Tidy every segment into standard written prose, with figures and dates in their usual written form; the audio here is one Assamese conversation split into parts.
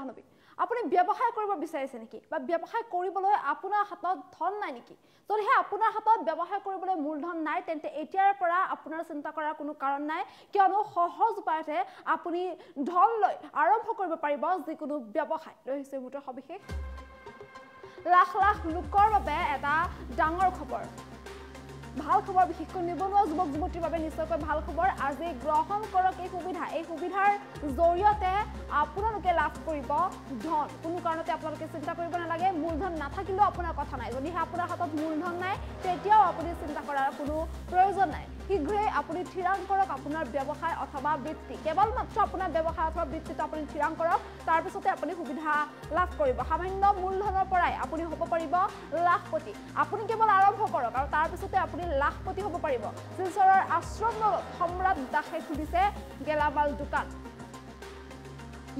জানবি আপুনি ব্যৱসায় কৰিব বিচাৰিছে নেকি বা ব্যৱসায় কৰিবলৈ আপোনাৰ হাতত ধন নাই নেকি যদি হে আপোনাৰ হাতত ব্যৱসায় কৰিবলৈ মূলধন নাই তেন্তে এতিয়াৰ পৰা আপোনাৰ চিন্তা কৰাৰ কোনো কাৰণ নাই কিয়নো সহজ উপায়তে আপুনি ধন লৈ আৰম্ভ কৰিব পাৰিব যিকোনো ব্যৱসায় ৰহিছে মুঠৰ সবিশেষ লাখ লাখ লোকৰ বাবে এটা ডাঙৰ খবৰ ভাল খবৰ বিশেষকৈ নিবনুৱা যুৱক যুৱতীৰ বাবে নিশ্চয়কৈ ভাল খবৰ আজি গ্ৰহণ কৰক এই সুবিধাৰ জৰিয়তে আপোনালোকে লাভ কৰিব ধন কোনো কাৰণতে আপোনালোকে চিন্তা কৰিব নালাগে মূলধন নাথাকিলেও আপোনাৰ কথা নাই যদিহে আপোনাৰ হাতত মূলধন নাই তেতিয়াও আপুনি চিন্তা কৰাৰ কোনো প্ৰয়োজন নাই শীঘ্ৰে আপুনি থিৰাং কৰক আপোনাৰ ব্যৱসায় অথবা বৃত্তি কেৱল মাত্ৰ আপোনাৰ ব্যৱসায় অথবা বৃত্তিটো আপুনি থিৰাং কৰক তাৰ পিছতে আপুনি সুবিধা লাভ কৰিব সামান্য মূলধনৰ পৰাই আপুনি হ'ব পাৰিব লাখপতি আপুনি কেৱল আৰম্ভ কৰক আৰু তাৰ পিছতে আপুনি লাখপতি হ'ব পাৰিব শিলচৰৰ আশ্ৰম সম্ৰাট দাসে খুলিছে গেলামাল দোকান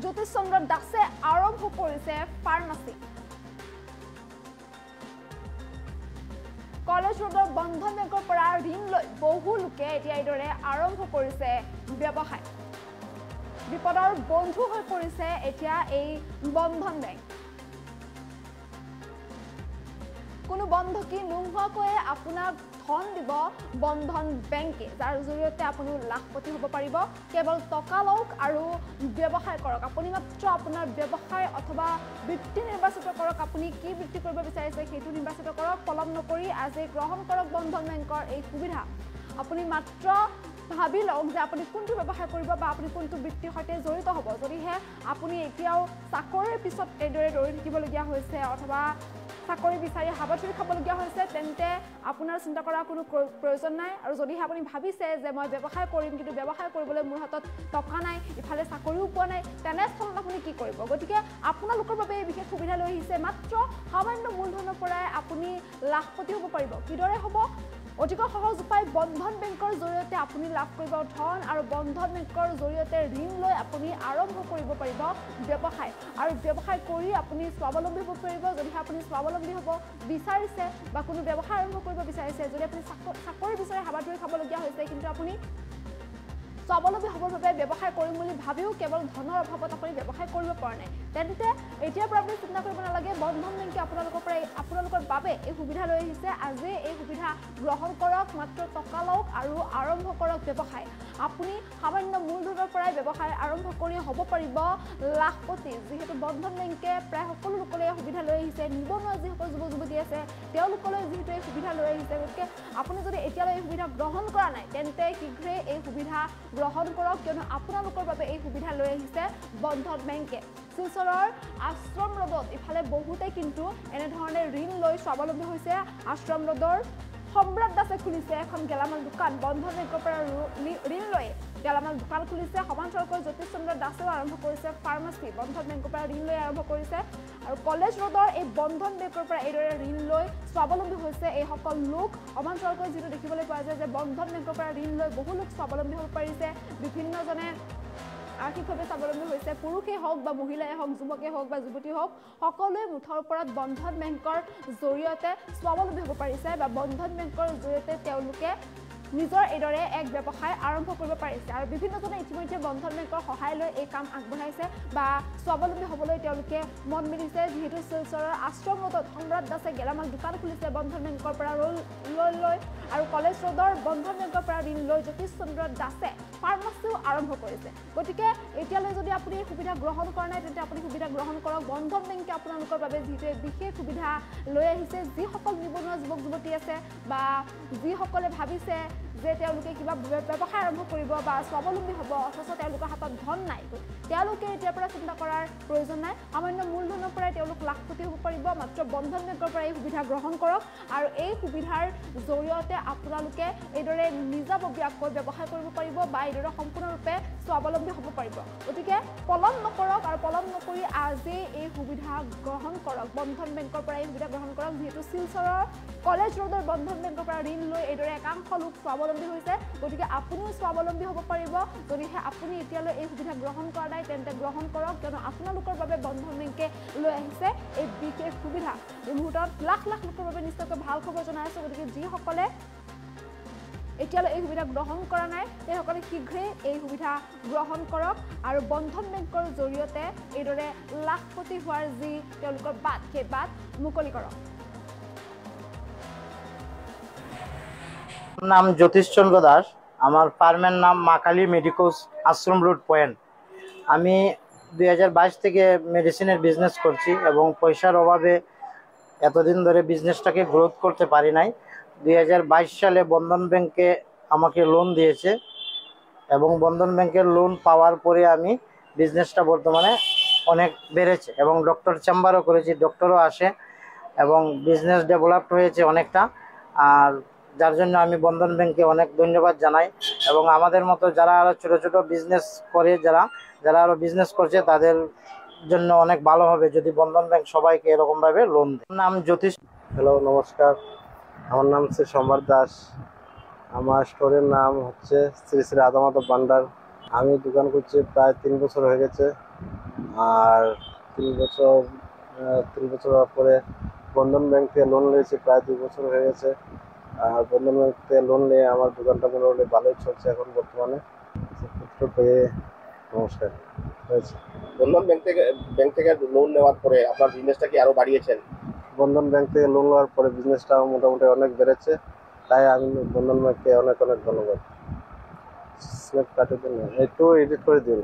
জ্যোতিষ চন্দ্ৰ দাসে আৰম্ভ কৰিছে ফাৰ্মাচী কলেজ ৰোডৰ বন্ধন বেংকৰ পৰা ঋণ লৈ বহু লোকে এতিয়া এইদৰে আৰম্ভ কৰিছে ব্যৱসায় বিপদৰ বন্ধু হৈ পৰিছে এতিয়া এই বন্ধন বেংক কোনো বন্ধকি নোহোৱাকৈ আপোনাক ধন দিব বন্ধন বেংকে যাৰ জৰিয়তে আপুনি লাখপতি হ'ব পাৰিব কেৱল টকা লওক আৰু ব্যৱসায় কৰক আপুনি মাত্ৰ আপোনাৰ ব্যৱসায় অথবা বৃত্তি নিৰ্বাচিত কৰক আপুনি কি বৃত্তি কৰিব বিচাৰিছে সেইটো নিৰ্বাচিত কৰক পলম নকৰি আজি গ্ৰহণ কৰক বন্ধন বেংকৰ এই সুবিধা আপুনি মাত্ৰ ভাবি লওক যে আপুনি কোনটো ব্যৱসায় কৰিব বা আপুনি কোনটো বৃত্তিৰ সৈতে জড়িত হ'ব যদিহে আপুনি এতিয়াও চাকৰিৰ পিছত এইদৰে দৌৰি থাকিবলগীয়া হৈছে অথবা চাকৰি বিচাৰি হাবাথুৰি খাবলগীয়া হৈছে তেন্তে আপোনাৰ চিন্তা কৰাৰ কোনো প্ৰয়োজন নাই আৰু যদিহে আপুনি ভাবিছে যে মই ব্যৱসায় কৰিম কিন্তু ব্যৱসায় কৰিবলৈ মোৰ হাতত টকা নাই ইফালে চাকৰিও পোৱা নাই তেনেস্থলত আপুনি কি কৰিব গতিকে আপোনালোকৰ বাবে এই বিশেষ সুবিধা লৈ আহিছে মাত্ৰ সামান্য মূলধনৰ পৰাই আপুনি লাখপতি হ'ব পাৰিব কিদৰে হ'ব অধিক সহজ উপায় বন্ধন বেংকৰ জৰিয়তে আপুনি লাভ কৰিব ধন আৰু বন্ধন বেংকৰ জৰিয়তে ঋণ লৈ আপুনি আৰম্ভ কৰিব পাৰিব ব্যৱসায় আৰু ব্যৱসায় কৰি আপুনি স্বাৱলম্বী হ'ব পাৰিব যদিহে আপুনি স্বাৱলম্বী হ'ব বিচাৰিছে বা কোনো ব্যৱসায় আৰম্ভ কৰিব বিচাৰিছে যদি আপুনি চাকৰি বিচাৰি হাবাথুৰি খাবলগীয়া হৈছে কিন্তু আপুনি স্বাৱলম্বী হ'বৰ বাবে ব্যৱসায় কৰিম বুলি ভাবিও কেৱল ধনৰ অভাৱত আপুনি ব্যৱসায় কৰিব পৰা নাই তেন্তে এতিয়াৰ পৰা আপুনি চিন্তা কৰিব নালাগে বন্ধন বেংকে আপোনালোকৰ বাবে এই সুবিধা লৈ আহিছে আজি এই সুবিধা গ্ৰহণ কৰক মাত্ৰ টকা লওক আৰু আৰম্ভ কৰক ব্যৱসায় আপুনি সামান্য মূলধনৰ পৰাই ব্যৱসায় আৰম্ভ কৰি হ'ব পাৰিব লাখপতি যিহেতু বন্ধন বেংকে প্ৰায় সকলো লোকলৈ এই সুবিধা লৈ আহিছে নিবনুৱা যিসকল যুৱক যুৱতী আছে তেওঁলোকলৈ যিহেতু এই সুবিধা লৈ আহিছে গতিকে আপুনি যদি এতিয়ালৈ এই সুবিধা গ্ৰহণ কৰা নাই তেন্তে শীঘ্ৰে এই সুবিধা গ্ৰহণ কৰক কিয়নো আপোনালোকৰ বাবে এই সুবিধা লৈ আহিছে বন্ধন বেংকে শিলচৰৰ আশ্ৰম ৰোডত ইফালে বহুতে কিন্তু এনেধৰণে ঋণ লৈ স্বাৱলম্বী হৈছে আশ্ৰম ৰোডৰ সম্ৰাট দাসে খুলিছে এখন গেলামাল দোকান বন্ধন বেংকৰ পৰা ঋণ লৈ গেলামাল দোকান খুলিছে সমান্তৰালকৈ জ্যোতিষ চন্দ্ৰ দাসেও আৰম্ভ কৰিছে ফাৰ্মাচী বন্ধন বেংকৰ পৰা ঋণ লৈ আৰম্ভ কৰিছে আৰু কলেজ ৰোডৰ এই বন্ধন বেংকৰ পৰা এইদৰে ঋণ লৈ স্বাৱলম্বী হৈছে এইসকল লোক সমান্তৰালকৈ যিটো দেখিবলৈ পোৱা যায় যে বন্ধন বেংকৰ পৰা ঋণ লৈ বহু লোক স্বাৱলম্বী হ'ব পাৰিছে বিভিন্নজনে আৰ্থিকভাৱে স্বাৱলম্বী হৈছে পুৰুষেই হওক বা মহিলাই হওক যুৱকেই হওক বা যুৱতী হওক সকলোৱে মুঠৰ ওপৰত বন্ধন বেংকৰ জৰিয়তে স্বাৱলম্বী হ'ব পাৰিছে বা বন্ধন বেংকৰ জৰিয়তে তেওঁলোকে নিজৰ এইদৰে এক ব্যৱসায় আৰম্ভ কৰিব পাৰিছে আৰু বিভিন্নজনে ইতিমধ্যে বন্ধন বেংকৰ সহায় লৈ এই কাম আগবঢ়াইছে বা স্বাৱলম্বী হ'বলৈ তেওঁলোকে মন মেলিছে যিহেতু শিলচৰৰ আশ্ৰম ৰোডত সম্ৰাট দাসে গেলামাল দোকান খুলিছে বন্ধন বেংকৰ পৰা লৈ আৰু কলেজ ৰোডৰ বন্ধন বেংকৰ পৰা ঋণ লৈ জ্যোতিষ চন্দ্ৰ দাসে ফাৰ্মাচীও আৰম্ভ কৰিছে গতিকে এতিয়ালৈ যদি আপুনি এই সুবিধা গ্ৰহণ কৰা নাই তেন্তে আপুনি সুবিধা গ্ৰহণ কৰক বন্ধন বেংকে আপোনালোকৰ বাবে যিহেতু বিশেষ সুবিধা লৈ আহিছে যিসকল নিবনুৱা যুৱক যুৱতী আছে বা যিসকলে ভাবিছে যে তেওঁলোকে কিবা ব্যৱসায় আৰম্ভ কৰিব বা স্বাৱলম্বী হ'ব অথচ তেওঁলোকৰ হাতত ধন নাই তেওঁলোকে এতিয়াৰ পৰা চিন্তা কৰাৰ প্ৰয়োজন নাই সামান্য মূলধনৰ পৰাই তেওঁলোক লাখপতি হ'ব পাৰিব মাত্ৰ বন্ধন বেংকৰ পৰা এই সুবিধা গ্ৰহণ কৰক আৰু এই সুবিধাৰ জৰিয়তে আপোনালোকে এইদৰে নিজাববীয়াকৈ ব্যৱসায় কৰিব পাৰিব বা এইদৰে সম্পূৰ্ণৰূপে স্বাৱলম্বী হ'ব পাৰিব গতিকে পলম নকৰক আৰু পলম নকৰি আজি এই সুবিধা গ্ৰহণ কৰক বন্ধন বেংকৰ পৰা এই সুবিধা গ্ৰহণ কৰক যিহেতু শিলচৰৰ কলেজ ৰোডৰ বন্ধন বেংকৰ পৰা ঋণ লৈ এইদৰে একাংশ লোক স্বাৱলম্বী হৈছে গতিকে আপুনিও স্বাৱলম্বী হ'ব পাৰিব যদিহে আপুনি এতিয়ালৈ এই সুবিধা গ্ৰহণ কৰা নাই তেন্তে গ্ৰহণ কৰক কিয়নো আপোনালোকৰ বাবে বন্ধন বেংকে লৈ আহিছে এই বিশেষ সুবিধা এই মুহূৰ্তত লাখ লাখ লোকৰ বাবে নিশ্চয়কৈ ভাল খবৰ জনাই আছোঁ গতিকে যিসকলে এতিয়ালৈ এই সুবিধা গ্ৰহণ কৰা নাই সেইসকলে শীঘ্ৰেই এই সুবিধা গ্ৰহণ কৰক আৰু বন্ধন বেংকৰ জৰিয়তে এইদৰে লাখপতি হোৱাৰ যি তেওঁলোকৰ বাট সেই বাট মুকলি কৰক। নাম জ্যোতিষ চন্দ্র দাস, আমার ফার্মের নাম মাকালি মেডিকোস আশ্রম রোড পয়েন্ট। আমি 2022 থেকে মেডিসিনের বিজনেস করছি এবং পয়সার অভাবে এতদিন ধরে বিজনেসটাকে গ্রোথ করতে পারি নাই। 2022 সালে বন্ধন ব্যাংকে আমাকে লোন দিয়েছে এবং বন্ধন ব্যাংকের লোন পাওয়ার পরে আমি বিজনেসটা বর্তমানে অনেক বেড়েছে এবং ডক্টর চেম্বারও করেছি, ডক্টরও আসে এবং বিজনেস ডেভেলপড হয়েছে অনেকটা। আর যার জন্য আমি বন্ধন ব্যাংকে অনেক ধন্যবাদ জানাই এবং আমাদের মতো যারা আরও ছোটো ছোটো বিজনেস করে যারা আরও বিজনেস করছে তাদের জন্য অনেক ভালো হবে যদি বন্ধন ব্যাংক সবাইকে এরকমভাবে লোন দেয়। নাম জ্যোতিষ। হ্যালো, নমস্কার। আমার নাম হচ্ছে সম্রাট দাস। আমার স্টোরের নাম হচ্ছে শ্রী শ্রী রাধা মাধব ভান্ডার। আমি দোকান করছি প্রায় 3 বছর হয়ে গেছে। আর 3 বছর পরে বন্ধন ব্যাংক থেকে লোন নিয়েছি, প্রায় 2 বছর হয়ে গেছে। আর বন্ধন ব্যাংক থেকে লোন নিয়ে আমার দোকানটা মোটামুটি ভালোই চলছে এখন বর্তমানে। পেয়ে নমস্কার হয়েছে। বন্ধন ব্যাংক থেকে লোন নেওয়ার পরে আপনার বিজনেসটা কি আরো বাড়িয়েছেন? বন্ধন ব্যাংক থেকে লোন নেওয়ার পরে বিজনেসটা মোটামুটি অনেক বেড়েছে, তাই আমি বন্ধন ব্যাংককে অনেক ধন্যবাদ। স্ন্যাপ কাটের জন্য একটু এডিট করে দিন।